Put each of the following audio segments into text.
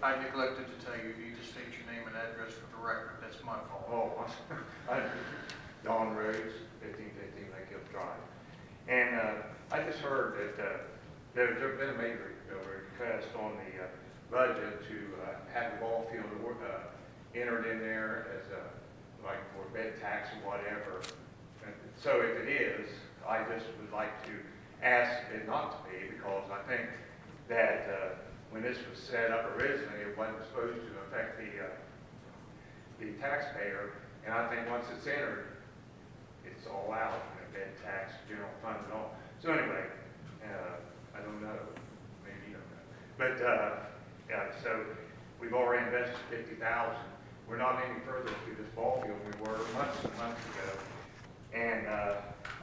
I neglected to tell you, you need to state your name and address for the record. That's my fault. Oh, Don Rhodes, 1515 Lake Hill Drive. And I just heard that there's been a major request on the budget to have the ball field entered in there as like for bed tax or whatever. And so if it is, I just would like to ask it not to be, because I think that when this was set up originally, it wasn't supposed to affect the taxpayer. And I think once it's entered, it's all out, bed tax, general fund and all. So anyway, I don't know, maybe you don't know. But yeah, so we've already invested $50,000. We're not any further through this ball field than we were months and months ago. And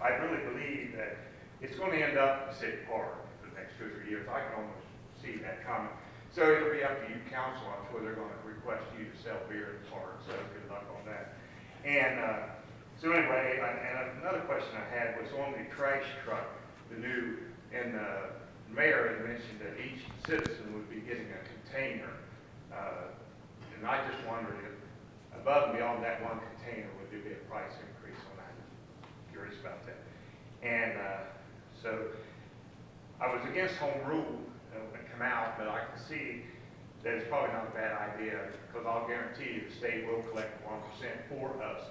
I really believe that it's going to end up in the city park for the next 2 or 3 years. I can almost see that coming. So it'll be up to you, council. I'm sure they're going to request you to sell beer in the park, so good luck on that. And so anyway, and another question I had was on the trash truck, the new, and the mayor had mentioned that each citizen would be getting a container. And I just wondered if above and beyond that one container, would there be a price increase on that? Curious about that. And so I was against home rule when it came out, but I can see that it's probably not a bad idea, because I'll guarantee you the state will collect 1% for us.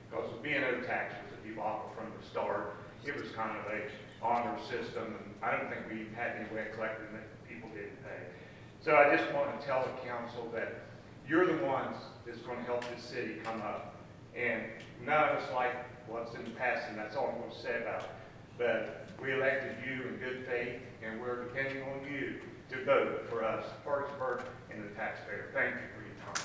Because the B&O tax was a debacle from the start. It was kind of a honor system, and I don't think we had any way of collecting that people didn't pay. So I just want to tell the council that you're the ones that's going to help this city come up. And none of us like what's in the past, and that's all I'm going to say about it. But we elected you in good faith, and we're depending on you to vote for us, Parkersburg, and the taxpayer. Thank you for your time.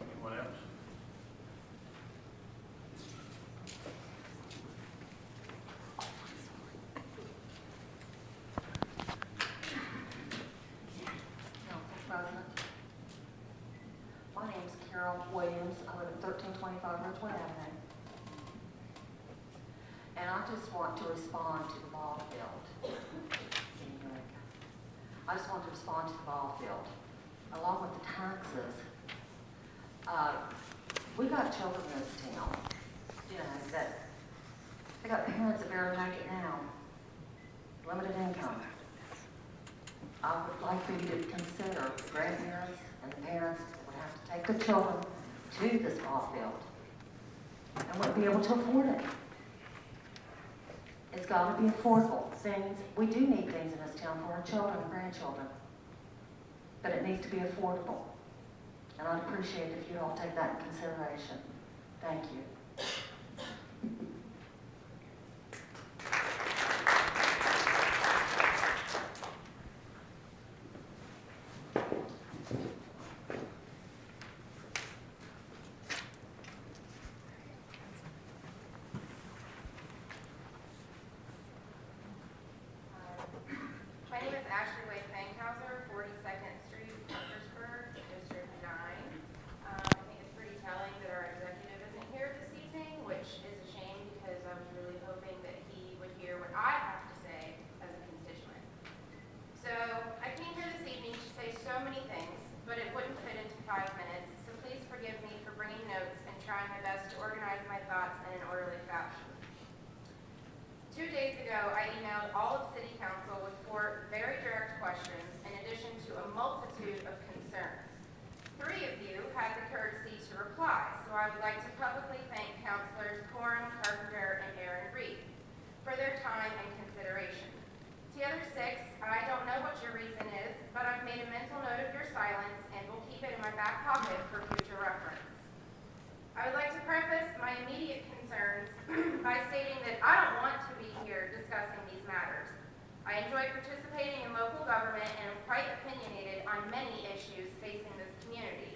Anyone else? President. My name is Carol Williams. I live at 1325 Ridgewood Avenue. And I just want to respond to the ball field. I just want to respond to the ball field. Along with the taxes, we got children in this town, you know, that they got parents that barely make it now, limited income. I would like for you to consider the grandparents and the parents that would have to take the children to this ball field and wouldn't be able to afford it. It's got to be affordable. Things, we do need things in this town for our children and grandchildren, but it needs to be affordable. And I'd appreciate it if you all take that in consideration. Thank you. My name is Ashley Wade Fankhauser, 42nd Street, Parkersburg, District 9. I think it's pretty telling that our executive isn't here this evening, which is a shame because I was really hoping that he would hear what I have to say as a constituent. So I came here this evening to say so many things, but it wouldn't fit into 5 minutes, so please forgive me for bringing notes and trying my best to organize my thoughts in an orderly fashion. 2 days ago, I emailed all of City Council with 4 very direct questions in addition to a multitude of concerns. 3 of you had the courtesy to reply, so I would like to publicly thank Councilors Coram, Carpenter, and Aaron Reed for their time and consideration. To the other 6, I don't know what your reason is, but I've made a mental note of your silence and will keep it in my back pocket for future reference. I would like to preface my immediate concerns by stating that I don't want to be here discussing these matters. I enjoy participating in local government and am quite opinionated on many issues facing this community.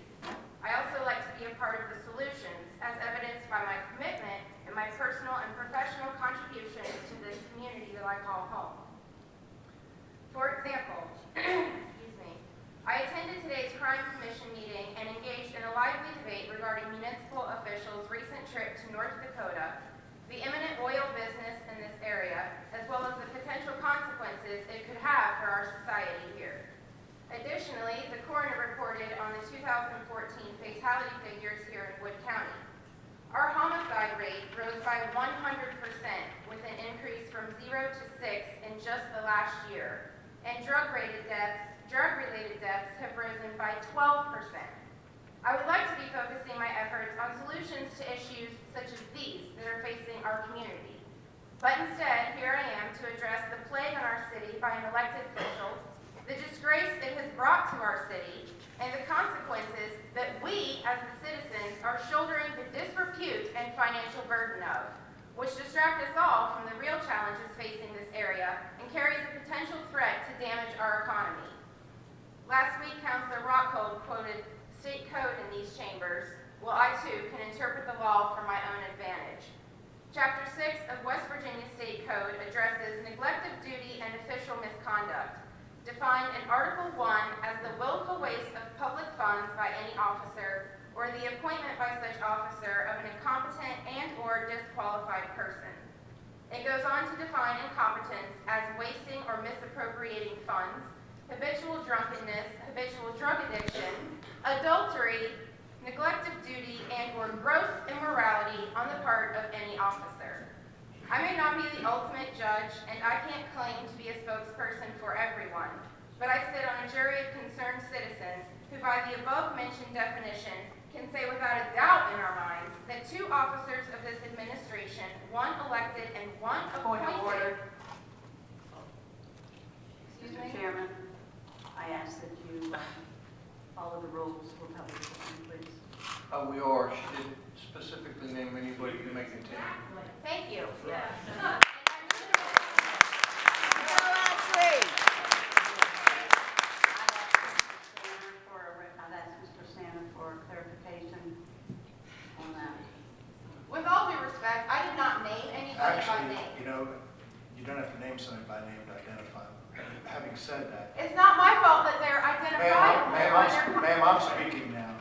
I also like to be a part of the solutions, as evidenced by my commitment and my personal and professional contributions to this community that I call home. For example, I attended today's Crime Commission meeting and engaged our society here. Additionally, the coroner reported on the 2014 fatality figures here in Wood County. Our homicide rate rose by 100%, with an increase from 0 to 6 in just the last year, and drug-related deaths have risen by 12%. I would like to be focusing my efforts on solutions to issues such as these that are facing our community. But instead, here I am to address the plague on our city by an elected official, the disgrace it has brought to our city, and the consequences that we, as the citizens, are shouldering the disrepute and financial burden of, which distract us all from the real challenges facing this area and carries a potential threat to damage our economy. Last week, Councilor Rockhold quoted state code in these chambers. Well, I too can interpret the law for my own advantage. Chapter 6 of West Virginia State Code addresses neglect of duty and official misconduct, defined in Article 1 as the willful waste of public funds by any officer or the appointment by such officer of an incompetent and/or disqualified person. It goes on to define incompetence as wasting or misappropriating funds, habitual drunkenness, habitual drug addiction, adultery, neglect of duty, and/or gross immorality on the part of any officer. I may not be the ultimate judge, and I can't claim to be a spokesperson for everyone, but I sit on a jury of concerned citizens who, by the above-mentioned definition, can say without a doubt in our minds that 2 officers of this administration, one elected and one appointed. Point of order. Excuse Mr. me? Chairman, I ask that you follow the rules for public session, please. We are. She didn't specifically name anybody who may continue. Thank you. I've asked Mr. Santa for clarification on that. With all due respect, I did not name anybody by Actually, name. you know, you don't have to name somebody by name to identify them. Having said that, It's not my fault that they're identifiable. ma'am, I'm speaking now.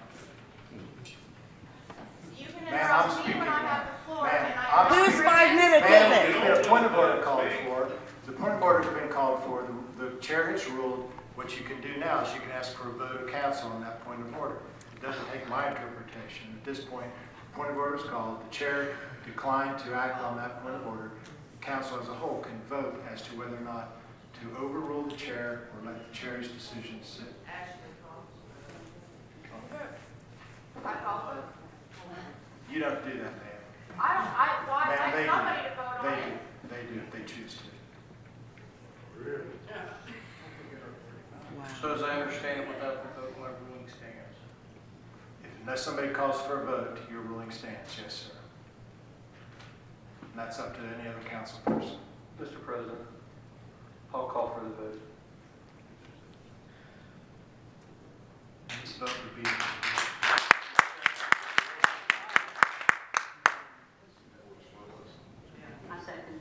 You can Ma'am, I'm interrupt me speaking when I now. have the floor. Ma'am, and I'm I speaking. Whose 5 minutes is Ma'am, it? there's been a point of order called for. The point of order has been called for. The chair has ruled what you can do now is you can ask for a vote of council on that point of order. It doesn't take my interpretation. At this point, the point of order is called. The chair declined to act on that point of order. The council as a whole can vote as to whether or not to overrule the chair or let the chair's decision sit. I call it. You don't do that, ma'am. Why, Ma'am, I they somebody do. to vote on They it. do. They do if they choose to. So as I understand it, without the vote, my ruling stands. Unless somebody calls for a vote, your ruling stands, yes, sir. And that's up to any other council person. Mr. President, I'll call for the vote. This vote would be. I second.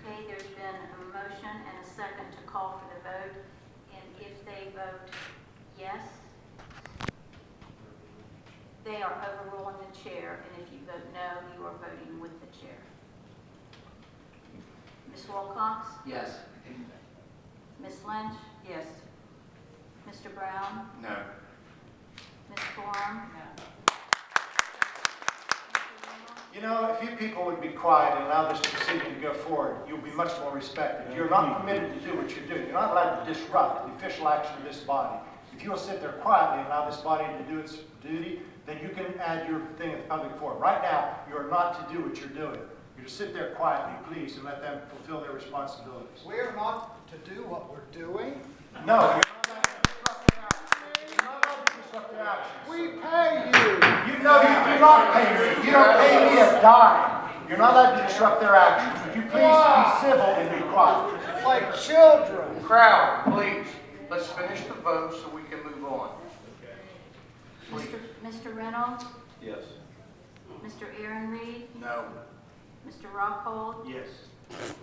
Okay, there's been a motion and a second to call for the vote, and if they vote yes, they are overruling the chair, and if you vote no, you are voting with the chair. Ms. Wilcox? Yes. Ms. Lynch? Yes. Mr. Brown? No. Ms. Gorham? You know, if you people would be quiet and allow this proceeding to go forward, you'll be much more respected. You're not permitted to do what you're doing. You're not allowed to disrupt the official action of this body. If you will sit there quietly and allow this body to do its duty, then you can add your thing at the public forum. Right now, you are not to do what you're doing. You're to sit there quietly, please, and let them fulfill their responsibilities. We're not to do what we're doing. No, you're not allowed to disrupt their actions. You're not allowed to disrupt their actions. We pay you. You know you do not pay me. You don't pay me a dime. You're not allowed to disrupt their actions. Would you please be civil and be quiet? Like children. Crowd, please, let's finish the vote so we can move on. Mr. Reynolds? Yes. Mr. Aaron Reed? No. Mr. Rockhold? Yes.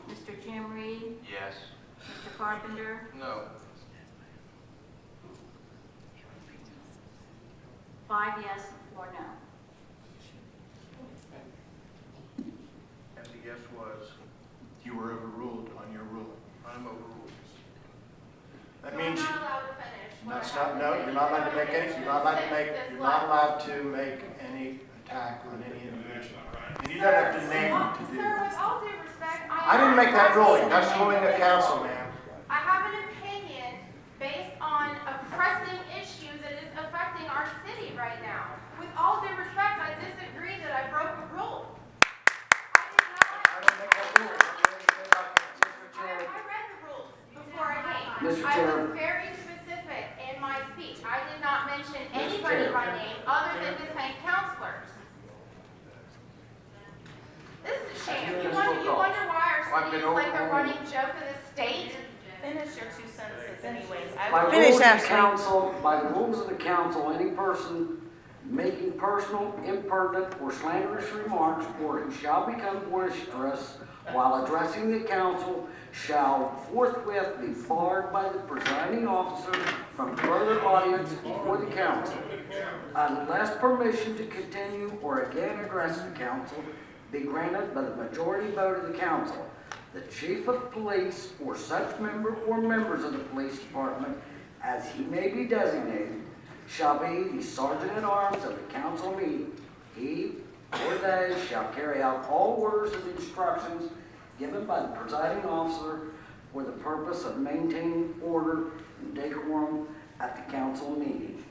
Mr. Jim Reed? Yes. Mr. Carpenter? No. 5 yes and 4 no. And the yes was, You were overruled on your ruling. I'm overruled. That So means, I'm not allowed to finish. what that's I have not, to no, say. you're not allowed to make any, you're not allowed to make, Says you're what? not allowed to make any attack on any individual. And you don't have to name them to do Sir, that. with all due respect, I didn't make that ruling, that's the ruling of council, ma'am. I have an opinion based on a pressing issue that is affecting our city right now. With all due respect, I disagree that I broke a rule. I did not. I didn't make that ruling. I read the rules before I came. Mr. I Chair. was very specific in my speech. I did not mention Mr. anybody Chair. by name other than to thank counselors. This is a shame. You wonder why our city is like the running joke of the state? Finish your 2 sentences anyways. I By will the rules of the council, by the rules of the council, any person making personal, impertinent, or slanderous remarks, or who shall become boisterous while addressing the council, shall forthwith be barred by the presiding officer from further audience before the council, unless permission to continue or again address the council be granted by the majority vote of the council. The chief of police or such member or members of the police department, as he may be designated, shall be the sergeant at arms of the council meeting. He or they shall carry out all orders and instructions given by the presiding officer for the purpose of maintaining order and decorum at the council meeting.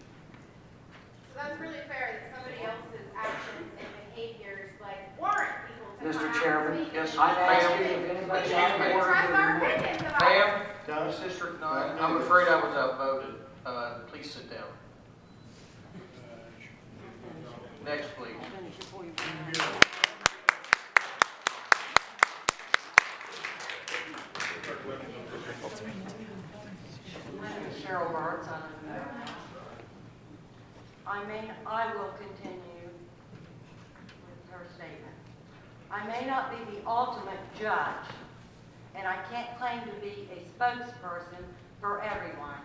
So that's really fair that somebody else's actions and behaviors like warrant people to come Mr. out Chairman, and speak. yes, I'm asking if We anybody should has an order. express our opinions about it. Ma'am, Dennis? District 9, I'm afraid I was outvoted. Please sit down. Next, please. Cheryl Barnes, I will continue with her statement. I may not be the ultimate judge, and I can't claim to be a spokesperson for everyone,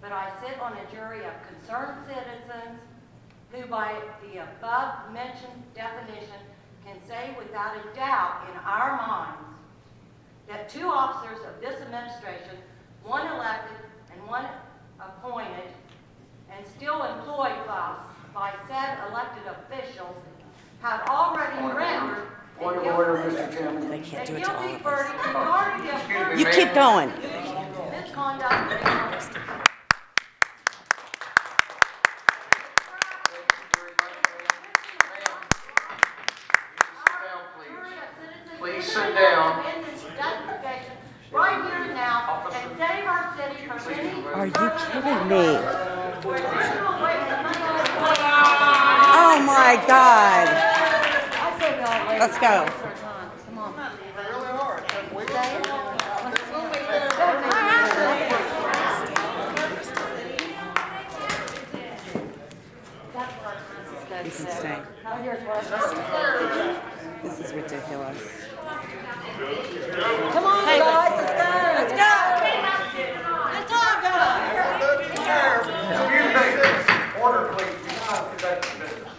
but I sit on a jury of concerned citizens who, by the above-mentioned definition, can say without a doubt in our minds that 2 officers of this administration, one elected and one appointed, and still employed by said elected officials, have already rendered Point of order, Mr. Chairman. They can't a do it to all guilty of us. verdict regarding Excuse me, You keep going. misconduct. Please sit down. Right here and now, and save our city from any. Are you kidding me? Where criminal waste of money. Oh my God. I said y'all wait. Let's go. Come on. They really are. You can stay. This is ridiculous. Come on, guys, let's go. Let's go. Let's all go. Excuse me. Order, please. We now conduct business.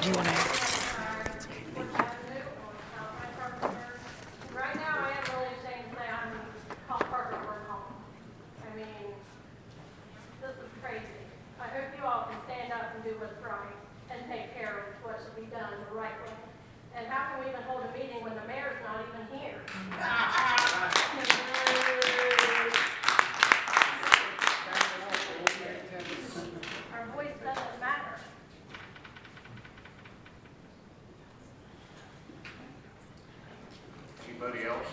Do you want to? Right now, I am really ashamed to say I'm called Parkersburg home. I mean, this is crazy. I hope you all can stand up and do what's right and take care of what should be done the right way. And how can we even hold a meeting when the mayor's not even here? Our voice doesn't matter. Anybody else?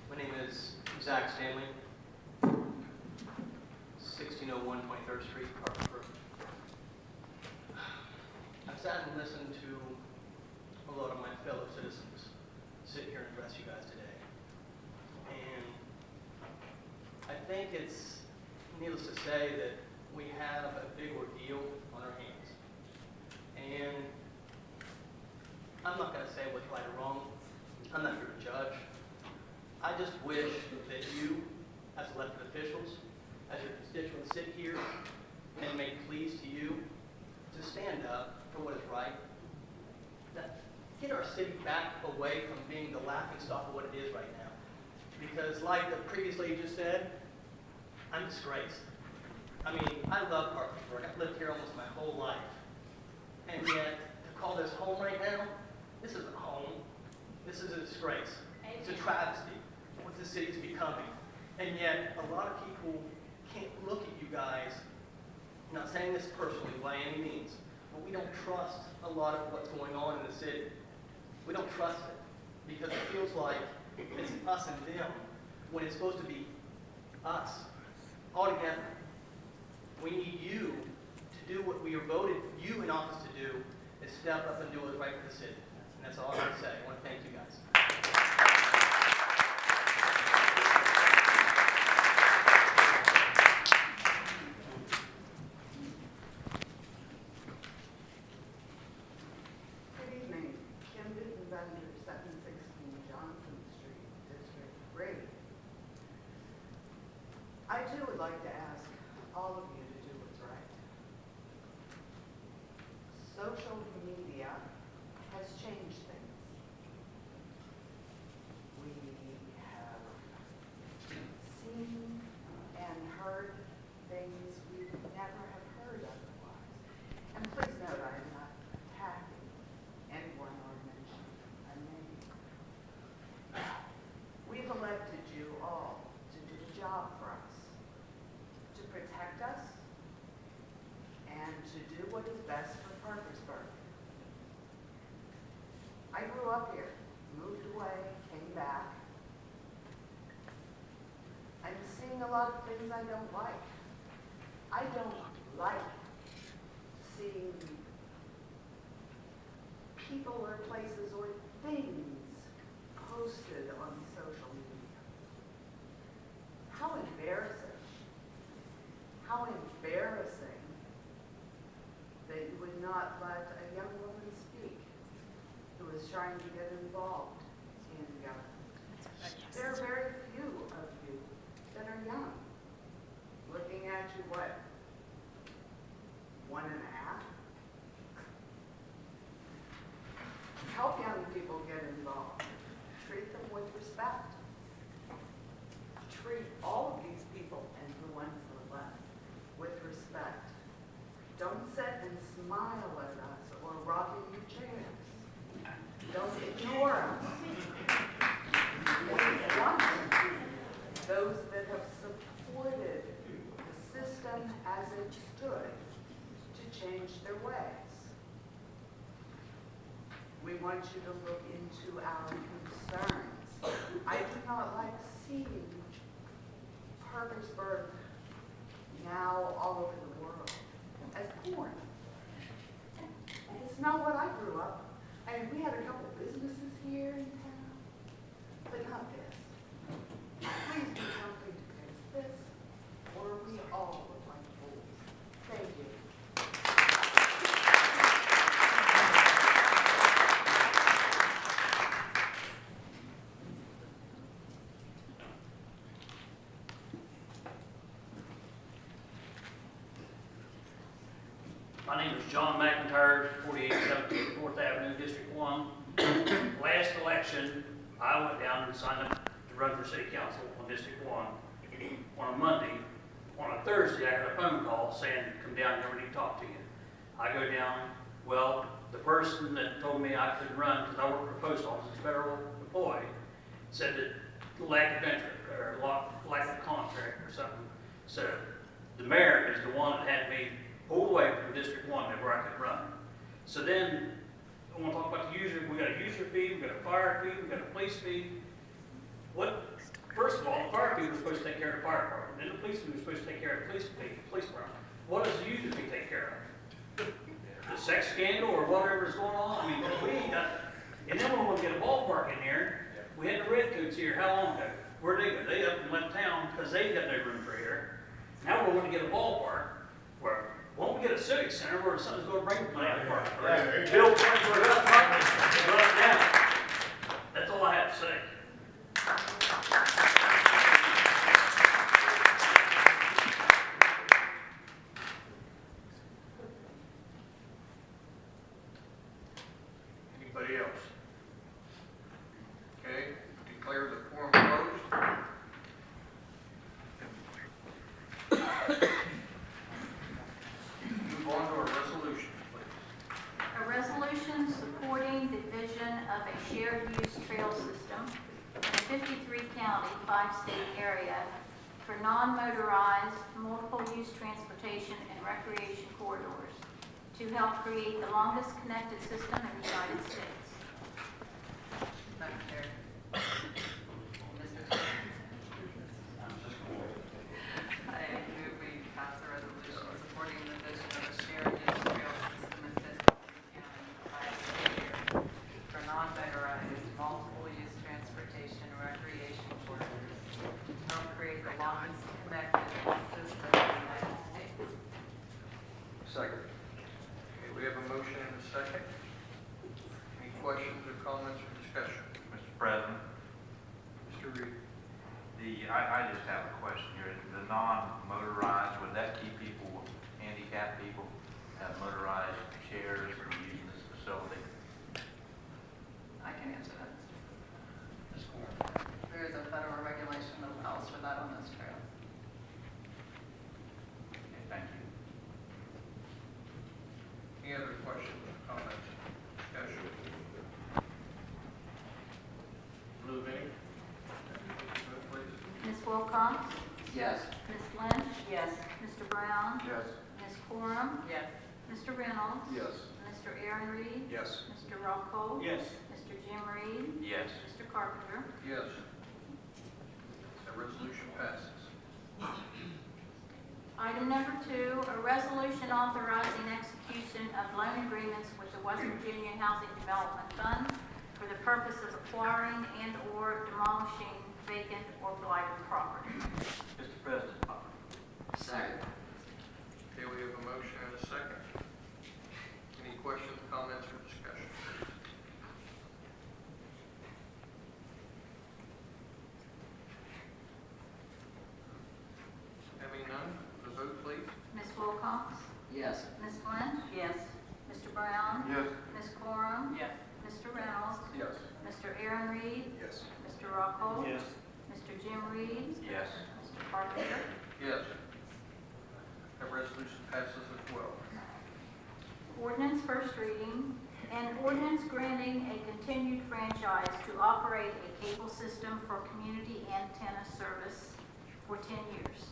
My name is Zach Stanley, 1601 23rd Street, Parkersburg. I've sat and listened to a lot of my fellow citizens sit here and address you guys today. And I think it's needless to say that we have a big ordeal on our hands. And I'm not going to say what's right or wrong. I'm not here to judge. I just wish that you, as elected officials, as your constituents sit here and make pleas to you to stand up for what is right get our city back away from being the laughing stock of what it is right now. Because like the previous lady just said, I'm disgraced. I mean, I love Parkersburg. I've lived here almost my whole life. And yet, to call this home right now, this isn't home. This is a disgrace. It's a travesty what the city's becoming. And yet, a lot of people can't look at you guys, I'm not saying this personally by any means, but we don't trust a lot of what's going on in the city. We don't trust it because it feels like it's us and them when it's supposed to be us all together. We need you to do what we are voted you in office to do, is step up and do what's right for the city. And that's all I'm going to say. I want to thank you guys. Good evening. Kim Bittenbender, 716 Johnson Street, District 3. I too would like to ask all of you to do what's right. Social media has changed things. We have seen and heard things we would never have heard otherwise. And please note, I am not attacking anyone or mentioning a name. We've elected you all to do the job for us, to protect us, and to do what is best for Parkersburg. I grew up here, moved away, came back. I'm seeing a lot of things I don't like. I don't like seeing people or places or things posted on social media. How embarrassing. How embarrassing that you would not let a young woman speak who is trying to get involved in government. There are very few of you that are young. Looking at you, what, 1.5? Help young people get involved. Treat them with respect. Treat all of these people, and the ones that are left, with respect. Don't sit and smile at us or rock in your chairs. Don't ignore us. They want those that have supported the system as it stood to change their ways. We want you to look into our concerns. I do not like seeing Parkersburg now all over the world as porn. It's not what I grew up. I mean, we had a couple businesses here in town, but not this. Please do something to fix this, or we all look like fools. Thank you. My name is John McIntyre, 4817 4th Avenue, District 1. Last election, I went down and signed up to run for city council on District 1 on a Monday. On a Thursday, I got a phone call saying, come down here, we need to talk to you. I go down, well, the person that told me I couldn't run because I work for the post office, a federal employee, said that lack of interest or lack of contract or something. So the mayor is the one that had me pulled away from District 1 where I could run. So then, I want to talk about the user. We got a user fee, we got a fire fee, we got a police fee. First of all, the fire fee was supposed to take care of the fire department. Then the police fee was supposed to take care of the police department. What does the user fee take care of? The sex scandal or whatever is going on? I mean, we ain't got that. And then when we get a ballpark in here, we had the redcoats here how long ago? Where'd they go? They up and left town because they got no room for here. Now we want to get a ballpark where won't we get a civic center where something's going to bring money to the park? Build Parkersburg up, Parkersburg up down. That's all I have to say. Anybody else? up a shared-use trail system in a 53-county, 5-state area for non-motorized, multiple-use transportation and recreation corridors to help create the longest connected system in the United States. Madam Chair. Mr. I move we pass a resolution supporting the vision of a shared use trail system in Fiscal County by a state area for non-motorized, multiple-use transportation and recreation corridors to help create the longest connected system in the United States. Second. Okay, we have a motion and a second. Any questions or comments or discussion? Mr. President, Mr. Reed? I just have a question here. The non-motorized, would that keep people, handicapped people, have motorized chairs for using this facility? I can answer that. Ms. Corn? There is a federal regulation that allows for that on this trail. Okay, thank you. Any other questions, comments, discussion? Move any? Vote, please. Ms. Wilcox? Yes. Ms. Lynch? Yes. Mr. Brown? Yes. Ms. Corum? Yes. Mr. Reynolds? Yes. Mr. Aaron Reed? Yes. Mr. Rockhold? Yes. Mr. Jim Reed? Yes. Mr. Carpenter? Yes. The resolution passes. Item number 2, a resolution authorizing execution of loan agreements with the West Virginia Housing Development Fund for the purpose of acquiring and/or demolishing vacant or blighted property. Mr. President, Second. Okay, we have a motion and a second. Any questions, comments, or discussion? Having none, the vote, please. Ms. Wilcox? Yes. Ms. Lynch? Yes. Mr. Brown? Yes. Ms. Corum? Yes. Mr. Reynolds? Yes. Mr. Aaron Reed? Yes. Mr. Rockhold? Yes. Mr. Jim Reed? yes. Mr. Carpenter? Yes. That resolution passes as well. Ordinance first reading, an ordinance granting a continued franchise to operate a cable system for community antenna service for 10 years.